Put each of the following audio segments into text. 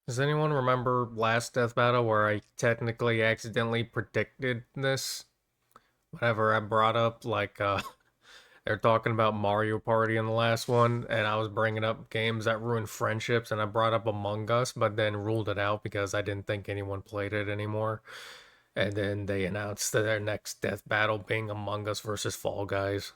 Does anyone remember last death battle where I technically accidentally predicted this? Whenever I brought up, like, they're talking about Mario Party in the last one, and I was bringing up games that ruin friendships, and I brought up Among Us, but then ruled it out because I didn't think anyone played it anymore. And then they announced that their next death battle being Among Us versus Fall Guys.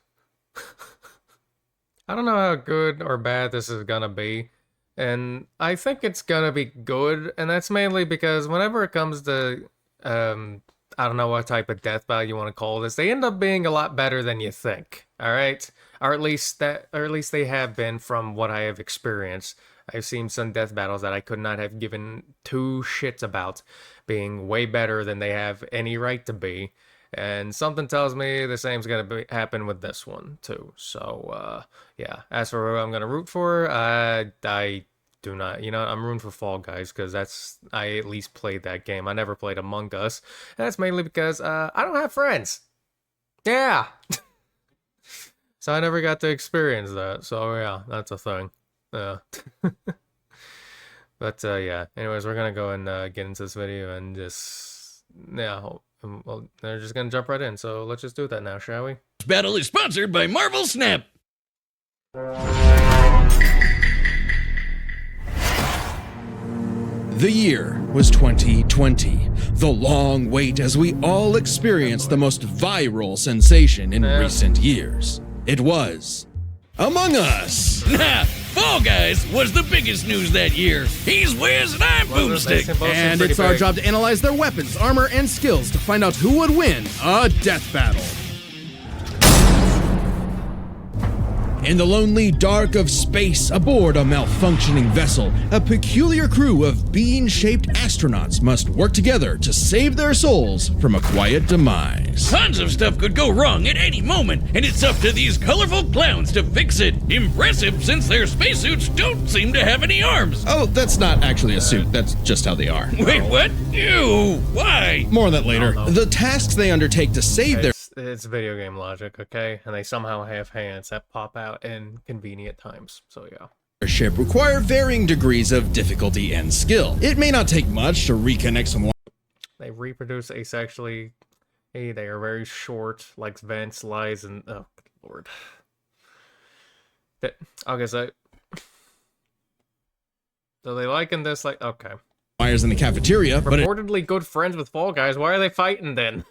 I don't know how good or bad this is gonna be. And I think it's gonna be good, and that's mainly because whenever it comes to, I don't know what type of death battle you want to call this, they end up being a lot better than you think, alright? Or at least they have been from what I have experienced. I've seen some death battles that I could not have given two shits about being way better than they have any right to be. And something tells me the same's gonna happen with this one too. So yeah. As for who I'm gonna root for, I do not. You know, I'm rooting for Fall Guys because I at least played that game. I never played Among Us, and that's mainly because I don't have friends. Yeah. So I never got to experience that. So yeah, that's a thing. Yeah. But yeah. Anyways, we're gonna go and get into this video and just well, they're just gonna jump right in, so let's just do that now, shall we? This battle is sponsored by Marvel Snap. The year was 2020, the long wait as we all experienced the most viral sensation in recent years. It was Among Us! Nah, Fall Guys was the biggest news that year. He's Wiz and I'm Boomstick. And it's our job to analyze their weapons, armor, and skills to find out who would win a death battle. In the lonely dark of space, aboard a malfunctioning vessel, a peculiar crew of bean-shaped astronauts must work together to save their souls from a quiet demise. Tons of stuff could go wrong at any moment, and it's up to these colorful clowns to fix it. Impressive, since their spacesuits don't seem to have any arms. Oh, that's not actually a suit, that's just how they are. Wait, what? Ew, why? More on that later. The tasks they undertake to save their It's video game logic, okay? And they somehow have hands that pop out in convenient times, so yeah. ship require varying degrees of difficulty and skill. It may not take much to reconnect someone. They reproduce asexually. Hey, they are very short, like vents, lies, and oh, good lord. Okay, so they liken this like okay. Fires in the cafeteria, but reportedly good friends with Fall Guys. Why are they fighting then?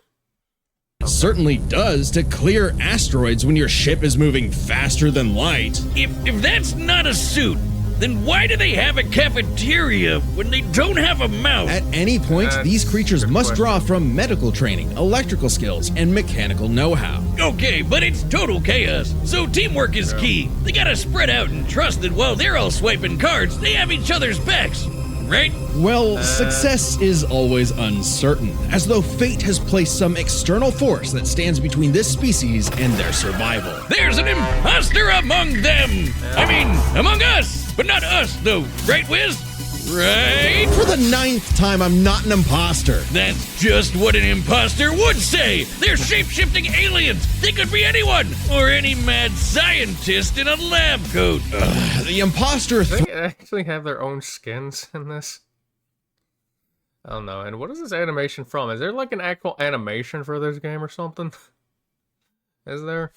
Certainly does to clear asteroids when your ship is moving faster than light. If that's not a suit, then why do they have a cafeteria when they don't have a mouth? At any point, these creatures must draw from medical training, electrical skills, and mechanical know-how. Okay, but it's total chaos, so teamwork is key. They gotta spread out and trust that while they're all swiping cards, they have each other's backs. Right? Well, success is always uncertain, as though fate has placed some external force that stands between this species and their survival. There's an imposter among them! I mean, among us! But not us, though, right, Wiz? Right? For the 9th time, I'm not an imposter. That's just what an imposter would say! They're shape-shifting aliens! They could be anyone! Or any mad scientist in a lab coat! The imposter... Do they actually have their own skins in this? I don't know. And what is this animation from? Is there like an actual animation for this game or something? Is there?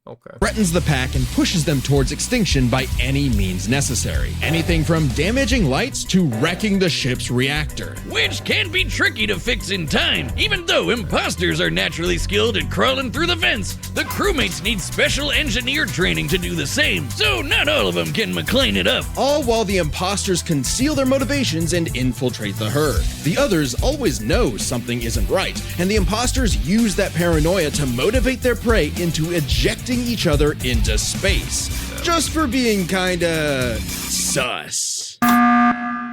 Okay. Threatens the pack and pushes them towards extinction by any means necessary. Anything from damaging lights to wrecking the ship's reactor. Which can be tricky to fix in time. Even though imposters are naturally skilled at crawling through the vents, the crewmates need special engineer training to do the same, so not all of them can McLean it up. All while the imposters conceal their motivations and infiltrate the herd. The others always know something isn't right, and the imposters use that paranoia to motivate their prey into ejecting each other into space, just for being kinda sus. I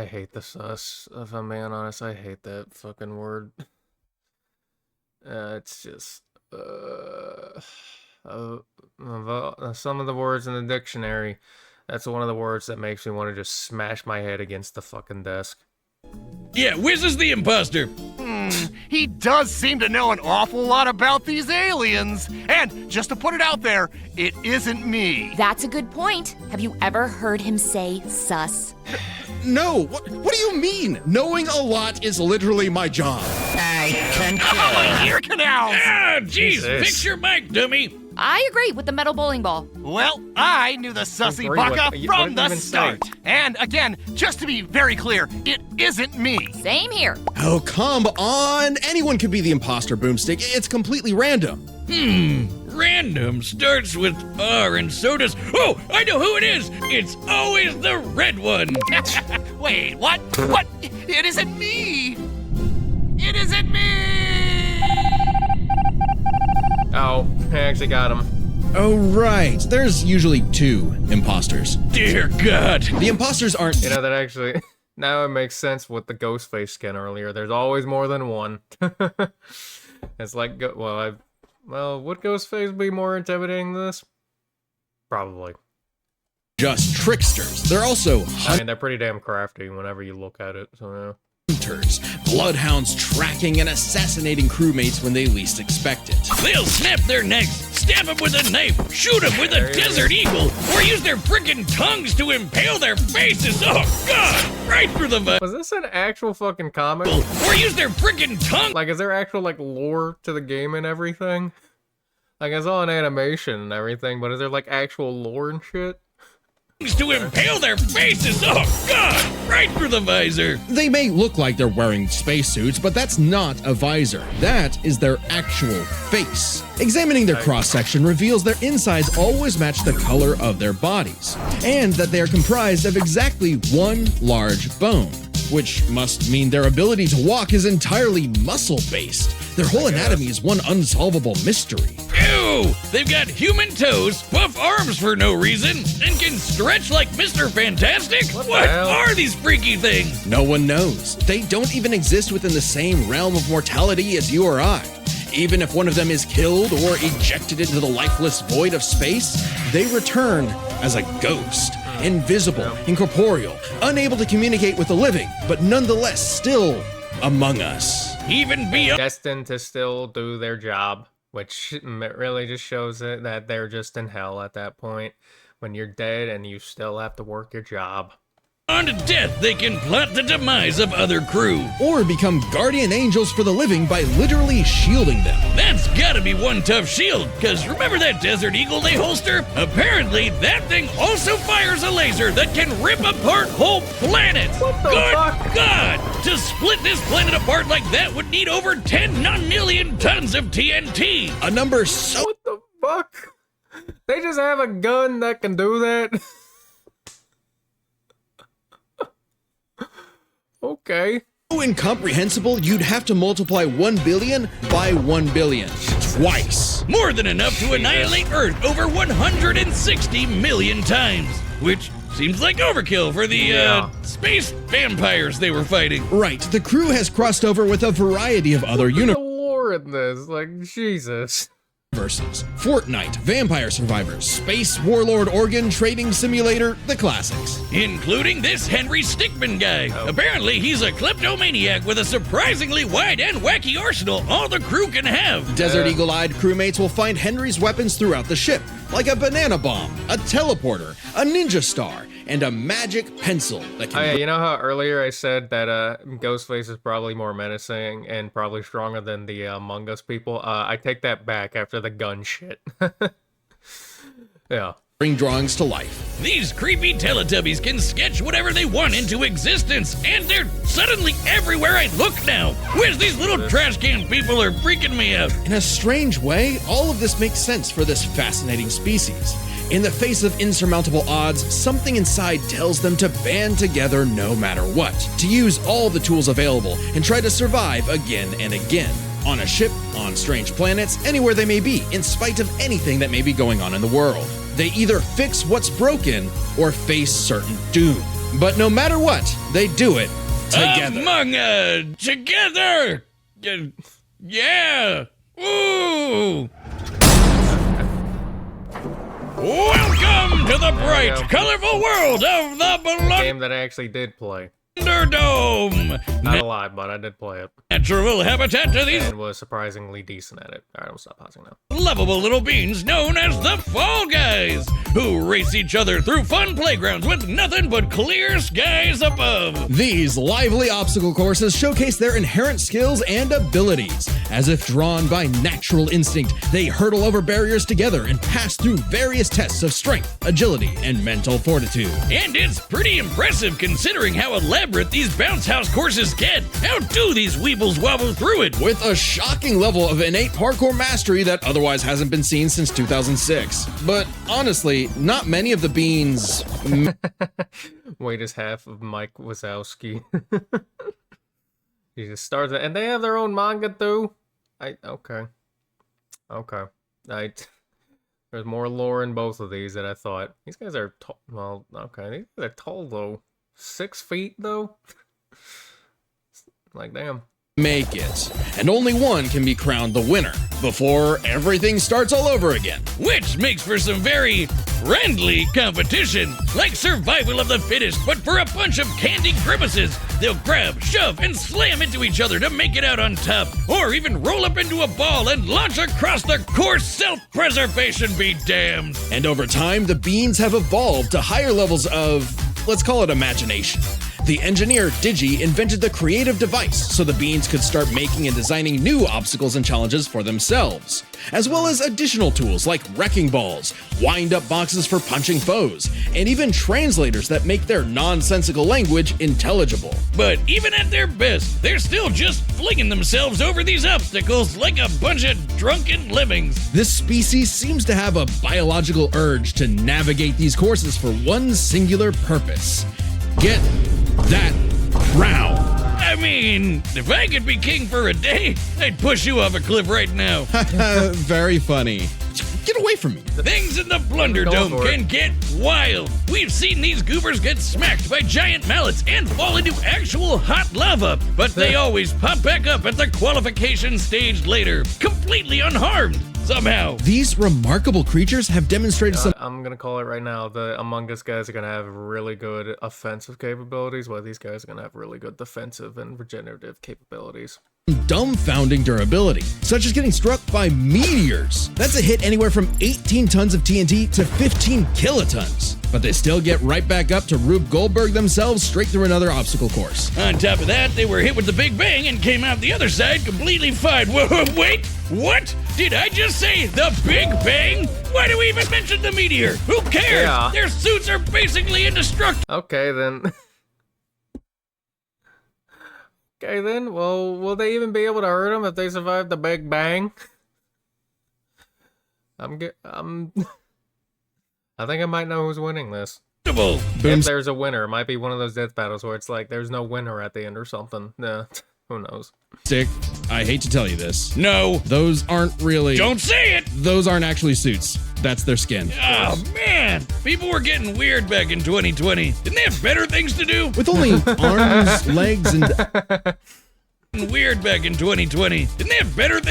hate the sus. If I'm being honest, I hate that fucking word. It's just some of the words in the dictionary. That's one of the words that makes me want to just smash my head against the fucking desk. Yeah, Wiz is the imposter. He does seem to know an awful lot about these aliens. And just to put it out there, it isn't me. That's a good point. Have you ever heard him say sus? No, what do you mean? Knowing a lot is literally my job. Oh, my ear canals! Ah, jeez, Jesus. fix your mic, dummy. I agree with the metal bowling ball. Well, I knew the sussy Agree baka with- from what did the you even start. say? And again, just to be very clear, it isn't me. Same here. Oh, come on. Anyone could be the imposter, Boomstick. It's completely random. Random starts with R and so does. Oh, I know who it is. It's always the red one. Wait, what? What? It isn't me! It isn't me! Oh, I actually got him. Oh, right. There's usually 2 imposters. Dear God. The imposters aren't. You know, that actually, now it makes sense with the ghost face skin earlier. There's always more than one. It's like, well, would ghost face be more intimidating than this? Probably. Just tricksters. They're also I mean, they're pretty damn crafty whenever you look at it, so yeah. hunters, bloodhounds tracking and assassinating crewmates when they least expect it. They'll snap their necks, stab them with a knife, shoot them with a desert eagle, or use their frickin' tongues to impale their faces. Oh, God! Right through the Was this an actual fucking comic? or use their frickin' tongue Like, is there actual, like, lore to the game and everything? Like, I saw an animation and everything, but is there, like, actual lore and shit? to impale their faces. Oh, God! Right through the visor. They may look like they're wearing spacesuits, but that's not a visor. That is their actual face. Examining their cross-section reveals their insides always match the color of their bodies, and that they are comprised of exactly one large bone, which must mean their ability to walk is entirely muscle-based. Their whole anatomy is one unsolvable mystery. Ew! They've got human toes, buff arms for no reason, and can stretch like Mr. Fantastic? What the What hell? are these freaky things? No one knows. They don't even exist within the same realm of mortality as you or I. Even if one of them is killed or ejected into the lifeless void of space, they return as a ghost. Invisible, incorporeal, unable to communicate with the living, but nonetheless still among us. Even beyond. Destined to still do their job, which really just shows it that they're just in hell at that point. When you're dead and you still have to work your job. Unto death, they can plot the demise of other crew. Or become guardian angels for the living by literally shielding them. That's gotta be one tough shield, cause remember that Desert Eagle they holster? Apparently, that thing also fires a laser that can rip apart whole planets! What the Good fuck? God! To split this planet apart like that would need over 10 non-million tons of TNT! A number so What the fuck? They just have a gun that can do that? Okay. incomprehensible you'd have to multiply 1 billion by 1 billion. Twice. More than enough to annihilate Earth over 160 million times, which seems like overkill for the, space vampires they were fighting. Right, the crew has crossed over with a variety of other The lore in this, like, Jesus. universes. Fortnite, Vampire Survivors, Space Warlord Organ Trading Simulator, the classics. Including this Henry Stickmin guy. Apparently, he's a kleptomaniac with a surprisingly wide and wacky arsenal all the crew can have. Desert Eagle-eyed crewmates will find Henry's weapons throughout the ship, like a banana bomb, a teleporter, a ninja star, and a magic pencil that Oh can yeah, you know how earlier I said that Ghostface is probably more menacing and probably stronger than the Among Us people? I take that back after the gun shit. Yeah. bring drawings to life. These creepy Teletubbies can sketch whatever they want into existence, and they're suddenly everywhere I look now. Where's these little trash can people are freaking me out? In a strange way, all of this makes sense for this fascinating species. In the face of insurmountable odds, something inside tells them to band together no matter what, to use all the tools available and try to survive again and again. On a ship, on strange planets, anywhere they may be, in spite of anything that may be going on in the world. They either fix what's broken or face certain doom. But no matter what, they do it together. Together! Yeah! Ooh! Welcome to the bright, colorful world of the beloved. Game that I actually did play. Thunderdome. Not a lot, but I did play it Natural habitat to these and was surprisingly decent at it. All right, I'll stop pausing now. lovable little beings known as the Fall Guys, who race each other through fun playgrounds with nothing but clear skies above. These lively obstacle courses showcase their inherent skills and abilities. As if drawn by natural instinct, they hurdle over barriers together and pass through various tests of strength, agility, and mental fortitude. And it's pretty impressive considering how elaborate these bounce house courses get. How do these weebles wobble through it? With a shocking level of innate parkour mastery that otherwise hasn't been seen since 2006. But honestly, not many of the beans. Weight is half of Mike Wazowski. He just starts it, and they have their own manga too. Okay. There's more lore in both of these than I thought. These guys are tall. Well, okay, these guys are tall though. 6 feet though. Like damn. Make it, and only one can be crowned the winner before everything starts all over again. Which makes for some very friendly competition, like survival of the fittest, but for a bunch of candy grimaces. They'll grab, shove, and slam into each other to make it out on top, or even roll up into a ball and launch across the course. Self-preservation be damned. And over time, the beans have evolved to higher levels of, let's call it imagination. The engineer, Digi, invented the creative device so the beans could start making and designing new obstacles and challenges for themselves, as well as additional tools like wrecking balls, wind-up boxes for punching foes, and even translators that make their nonsensical language intelligible. But even at their best, they're still just flinging themselves over these obstacles like a bunch of drunken lemmings. This species seems to have a biological urge to navigate these courses for one singular purpose. Get that crown. I mean, if I could be king for a day, I'd push you off a cliff right now. Very funny. Get away from me. Things in the Blunder Going Dome for it. can get wild. We've seen these goobers get smacked by giant mallets and fall into actual hot lava, but they always pop back up at the qualification stage later, completely unharmed. Somehow. These remarkable creatures have demonstrated some I'm gonna call it right now. The Among Us guys are gonna have really good offensive capabilities, while these guys are gonna have really good defensive and regenerative capabilities. dumbfounding durability, such as getting struck by meteors. That's a hit anywhere from 18 tons of TNT to 15 kilotons. But they still get right back up to Rube Goldberg themselves straight through another obstacle course. On top of that, they were hit with the Big Bang and came out the other side completely fine. Whoa, wait, what? Did I just say the Big Bang? Why do we even mention the meteor? Who cares? Yeah. Their suits are basically indestructible. Okay then. Okay then. Well, will they even be able to hurt them if they survive the Big Bang? I think I might know who's winning this. Boom. If there's a winner, it might be one of those death battles where it's like there's no winner at the end or something. Yeah, who knows? Stick, I hate to tell you this. No, Those aren't really. don't say it. Those aren't actually suits. That's their skin. Oh man, people were getting weird back in 2020. Didn't they have better things to do? With only arms, legs, and. Weird back in 2020. Didn't they have better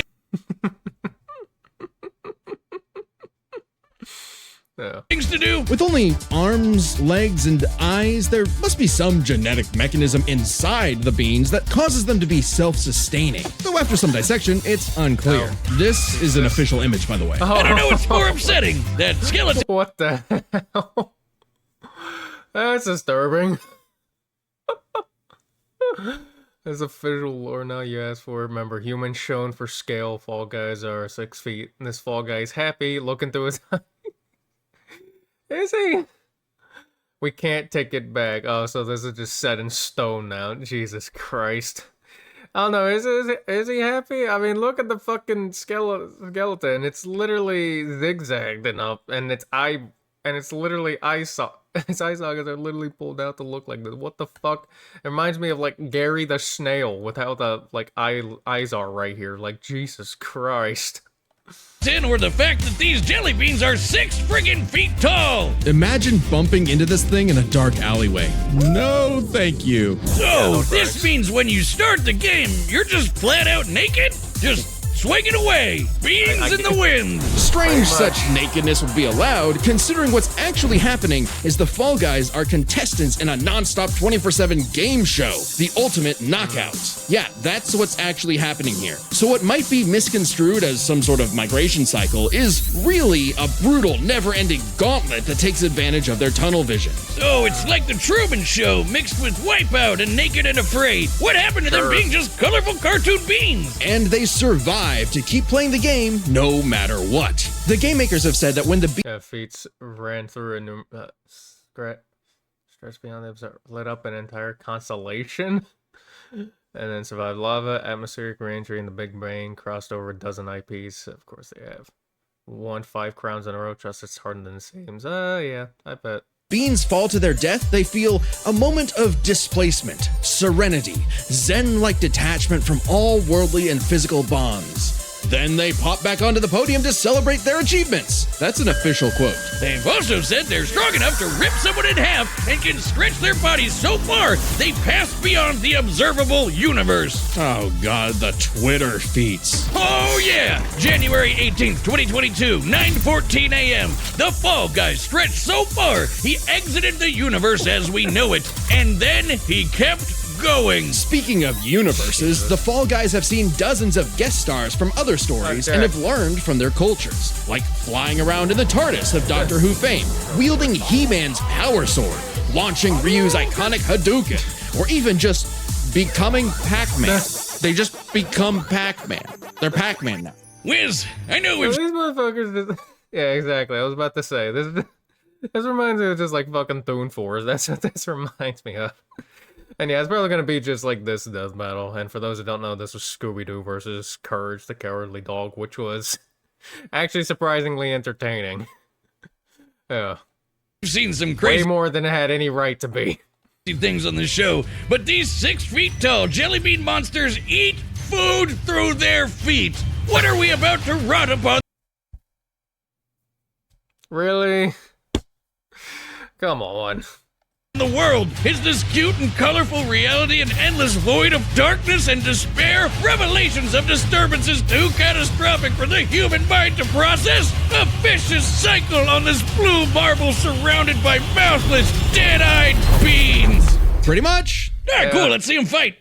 Yeah. things to do? With only arms, legs, and eyes, there must be some genetic mechanism inside the beans that causes them to be self-sustaining. Though after some dissection, it's unclear. Oh. This is an official image, by the way. I don't know what's more upsetting. That skeleton What the hell? That's disturbing. As official lore now you asked for. Remember, humans shown for scale. Fall Guys are 6 feet. And this Fall Guy's happy, looking through his eye. Is he? We can't take it back. Oh, so this is just set in stone now. Jesus Christ. I don't know. Is he happy? I mean, look at the fucking skeleton. It's literally zigzagged enough, and it's literally eye sockets. His eye sockets are literally pulled out to look like this. What the fuck? It reminds me of like Gary the snail with how the like eyes are right here. Like Jesus Christ. or the fact that these jelly beans are 6 friggin' feet tall. Imagine bumping into this thing in a dark alleyway. No, thank you. So, this means when you start the game, you're just flat out naked? Just swing it away. Beans in the wind. Strange such nakedness would be allowed, considering what's actually happening is the Fall Guys are contestants in a non-stop 24/7 game show, the Ultimate Knockout. Yeah, that's what's actually happening here. So what might be misconstrued as some sort of migration cycle is really a brutal, never-ending gauntlet that takes advantage of their tunnel vision. So it's like the Truman Show mixed with Wipeout and Naked and Afraid. What happened to them being just colorful cartoon beans? And they survive to keep playing the game no matter what. The game makers have said that when the Feats ran through a stretch beyond the observer, lit up an entire constellation, and then survived lava, atmospheric re-entry in the Big Bang, crossed over a dozen IPs. Of course they have. Won 5 crowns in a row, just as hardened than it seems. Yeah, I bet. beings fall to their death, they feel a moment of displacement, serenity, zen-like detachment from all worldly and physical bonds. Then they pop back onto the podium to celebrate their achievements. That's an official quote. They've also said they're strong enough to rip someone in half and can stretch their bodies so far they pass beyond the observable universe. Oh god, the Twitter feats. Oh yeah! January 18th, 2022, 9:14 a.m. The Fall Guy stretched so far he exited the universe as we know it, and then he kept going. Speaking of universes, the Fall Guys have seen dozens of guest stars from other stories and have learned from their cultures, like flying around in the TARDIS of Doctor Who fame, wielding He-Man's power sword, launching Ryu's iconic Hadouken, or even just becoming Pac-Man. They just become Pac-Man. They're Pac-Man now. Wiz, I know So we've... these motherfuckers. Yeah, exactly. I was about to say this. This reminds me of just like fucking Toon Force. That's what this reminds me of. And yeah, it's probably gonna be just like this death battle. And for those who don't know, this was Scooby-Doo versus Courage the Cowardly Dog, which was actually surprisingly entertaining. Yeah, seen some way crazy more than it had any right to be. things on the show, but these 6 feet tall jelly bean monsters eat food through their feet. What are we about to rot upon? Really? Come on. The world is this cute and colorful reality an endless void of darkness and despair, revelations of disturbances too catastrophic for the human mind to process, a vicious cycle on this blue marble surrounded by mouthless, dead-eyed beans. Pretty much. Alright, cool, let's see them fight.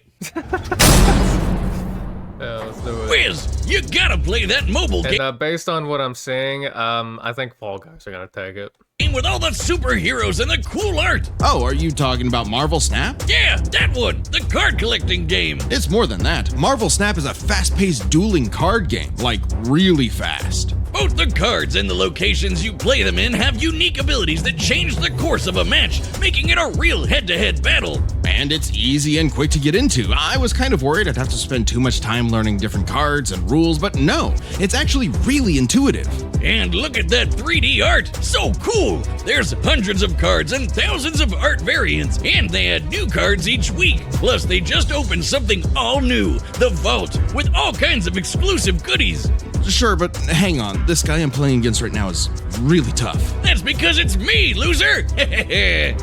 Yeah, let's do it. Wiz, you gotta play that mobile game And based on what I'm seeing, I think Fall Guys are gonna take it. with all the superheroes and the cool art. Oh, are you talking about Marvel Snap? Yeah, that one, the card collecting game. It's more than that. Marvel Snap is a fast-paced dueling card game, like really fast. Both the cards and the locations you play them in have unique abilities that change the course of a match, making it a real head-to-head battle. And it's easy and quick to get into. I was kind of worried I'd have to spend too much time learning different cards and rules, but no, it's actually really intuitive. And look at that 3D art, so cool! There's hundreds of cards and thousands of art variants, and they add new cards each week. Plus, they just opened something all new, the Vault, with all kinds of exclusive goodies. Sure, but hang on. This guy I'm playing against right now is really tough. That's because it's me, loser!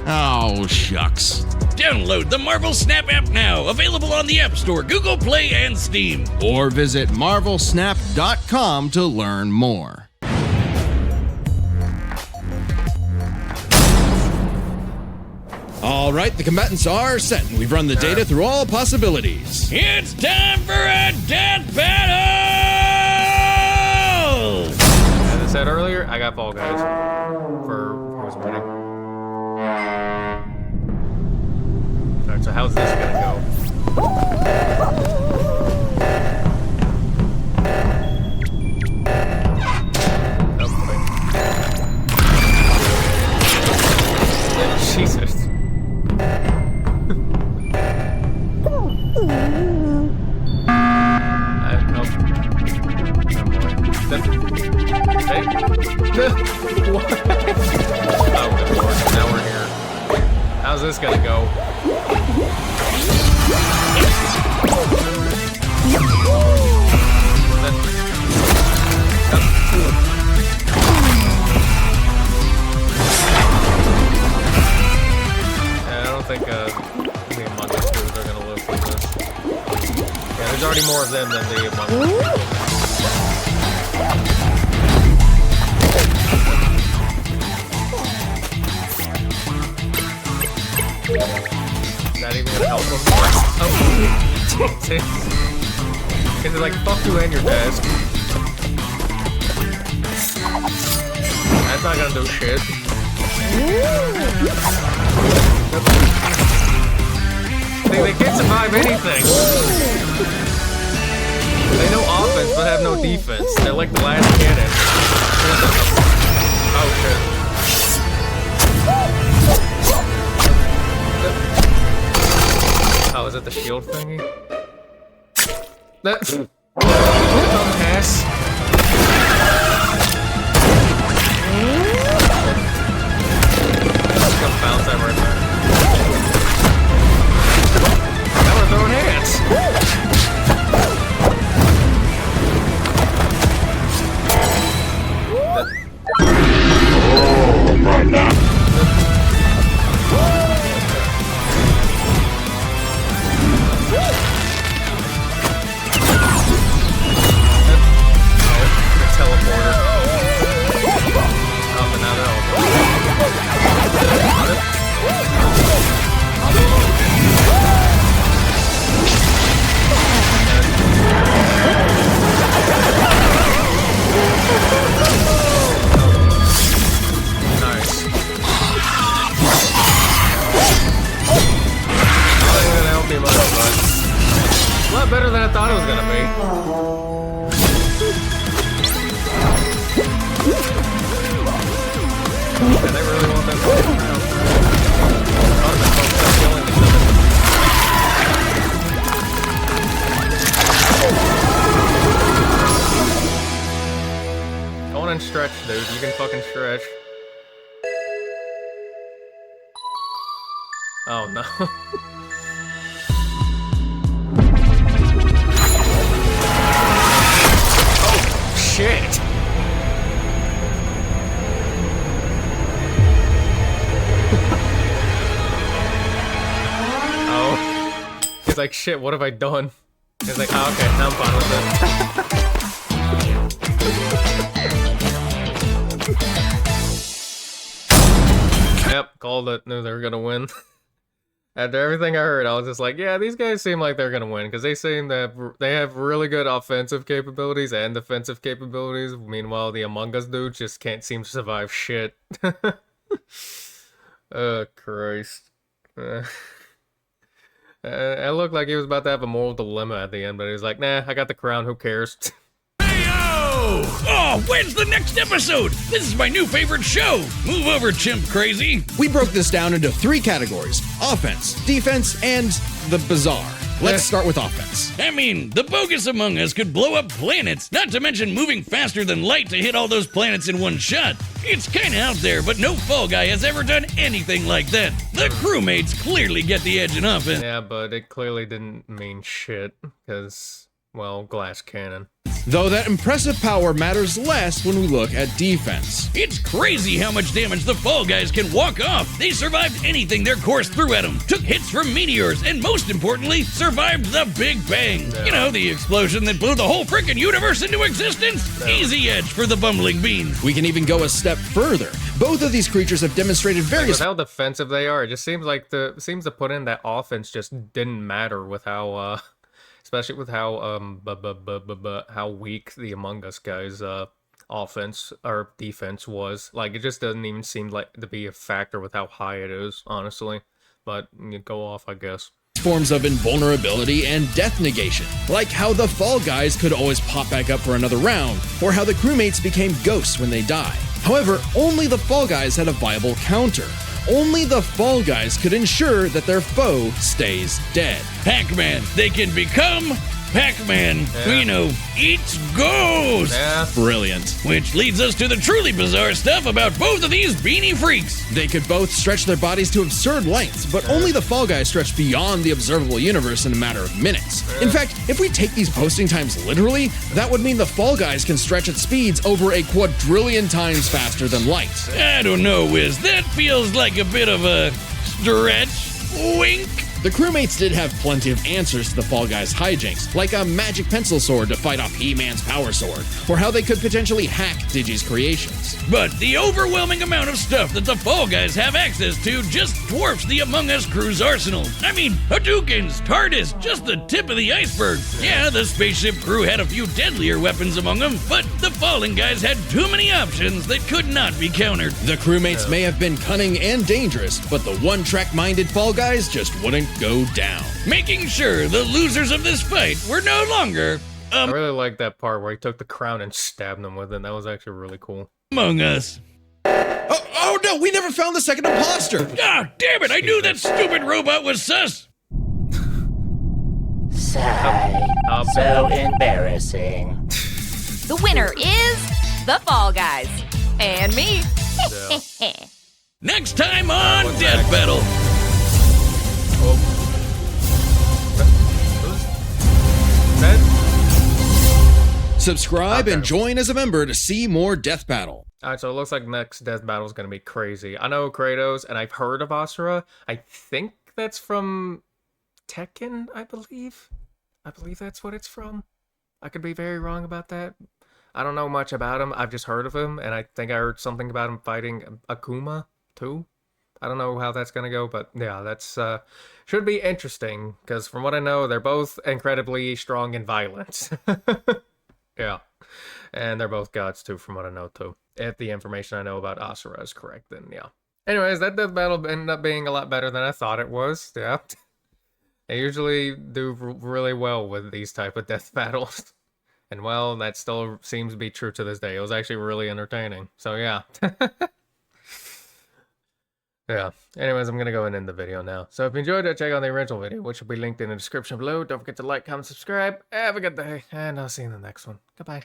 Oh, shucks. Download the Marvel Snap app now, available on the App Store, Google Play, and Steam. Or visit marvelsnap.com to learn more. All right, the combatants are set, and we've run the data through all possibilities. It's time for a death battle! As I said earlier, I got Fall Guys for who's winning. Alright, so how's this gonna go? Oh, Jesus. Nope. No more. What? Oh, good lord. Now we're here. How's this gonna go? I don't think the Among Us crews are gonna live through this. Yeah, there's already more of them than the Among Us. Not even gonna help him. Oh, it's like, fuck you and your desk. That's not gonna do shit. They can't survive anything. They know offense but have no defense. They're like the last cannon. Oh shit. Oh, is it the shield thingy? That dumbass. Just gonna bounce that right there. Now we're throwing hands. Better than I thought it was gonna be. Yeah, they really want that ball. Go on and stretch, dude. You can fucking stretch. Oh no. Shit! Oh. He's like, shit, what have I done? He's like, oh, okay, now I'm fine with it. Yep, called it. Knew they were gonna win. After everything I heard, I was just like, yeah, these guys seem like they're gonna win, because they seem that they have really good offensive capabilities and defensive capabilities. Meanwhile, the Among Us dude just can't seem to survive shit. Oh, Christ. It looked like he was about to have a moral dilemma at the end, but he was like, nah, I got the crown, who cares? Oh, when's the next episode? This is my new favorite show. Move over, chimp crazy. We broke this down into 3 categories: offense, defense, and the bizarre. Let's start with offense. I mean, the bogus Among Us could blow up planets, not to mention moving faster than light to hit all those planets in one shot. It's kinda out there, but no Fall Guy has ever done anything like that. The crewmates clearly get the edge in offense. Yeah, but it clearly didn't mean shit, because, well, glass cannon. Though that impressive power matters less when we look at defense. It's crazy how much damage the Fall Guys can walk off. They survived anything their course threw at them, took hits from meteors, and most importantly, survived the Big Bang. No. You know, the explosion that blew the whole frickin' universe into existence? No. Easy edge for the bumbling beans. We can even go a step further. Both of these creatures have demonstrated various... With how defensive they are, it just seems like seems to put in that offense just didn't matter with how, especially with how, how weak the Among Us guys, offense or defense was. Like, it just doesn't even seem like to be a factor with how high it is, honestly. But you go off, I guess. Forms of invulnerability and death negation, like how the Fall Guys could always pop back up for another round, or how the crewmates became ghosts when they die. However, only the Fall Guys had a viable counter. Only the Fall Guys could ensure that their foe stays dead. Pac-Man, they can become Pac-Man, you know, eats ghosts. Yeah. Brilliant. Which leads us to the truly bizarre stuff about both of these beanie freaks. They could both stretch their bodies to absurd lengths, but only the Fall Guys stretch beyond the observable universe in a matter of minutes. In fact, if we take these posting times literally, that would mean the Fall Guys can stretch at speeds over a quadrillion times faster than light. I don't know, Wiz. That feels like a bit of a stretch. Wink. The crewmates did have plenty of answers to the Fall Guys hijinks, like a magic pencil sword to fight off He-Man's power sword, or how they could potentially hack Digi's creations. But the overwhelming amount of stuff that the Fall Guys have access to just dwarfs the Among Us crew's arsenal. I mean, Hadoukens, TARDIS, just the tip of the iceberg. Yeah, the spaceship crew had a few deadlier weapons among them, but the Fallen Guys had too many options that could not be countered. The crewmates may have been cunning and dangerous, but the one-track-minded Fall Guys just wouldn't go down. Making sure the losers of this fight were no longer I really like that part where he took the crown and stabbed them with it. That was actually really cool. Among Us. Oh no, we never found the second imposter! Ah, damn it, I knew that stupid robot was sus! Sigh. So embarrassing. The winner is the Fall Guys. And me. Next time on Death Battle. Subscribe and Okay. join as a member to see more Death Battle. Alright, so it looks like next death battle is going to be crazy. I know Kratos, and I've heard of Asura. I think that's from Tekken, I believe. I believe that's what it's from. I could be very wrong about that. I don't know much about him. I've just heard of him, and I think I heard something about him fighting Akuma, too. I don't know how that's going to go, but yeah, that's should be interesting, because from what I know, they're both incredibly strong and violent. Yeah. And they're both gods, too, from what I know, too. If the information I know about Asura is correct, then yeah. Anyways, that death battle ended up being a lot better than I thought it was. Yeah. They usually do really well with these type of death battles. And well, that still seems to be true to this day. It was actually really entertaining. So yeah. Yeah. Anyways, I'm going to go and end the video now. So if you enjoyed it, check out the original video, which will be linked in the description below. Don't forget to like, comment, subscribe. Have a good day, and I'll see you in the next one. Goodbye.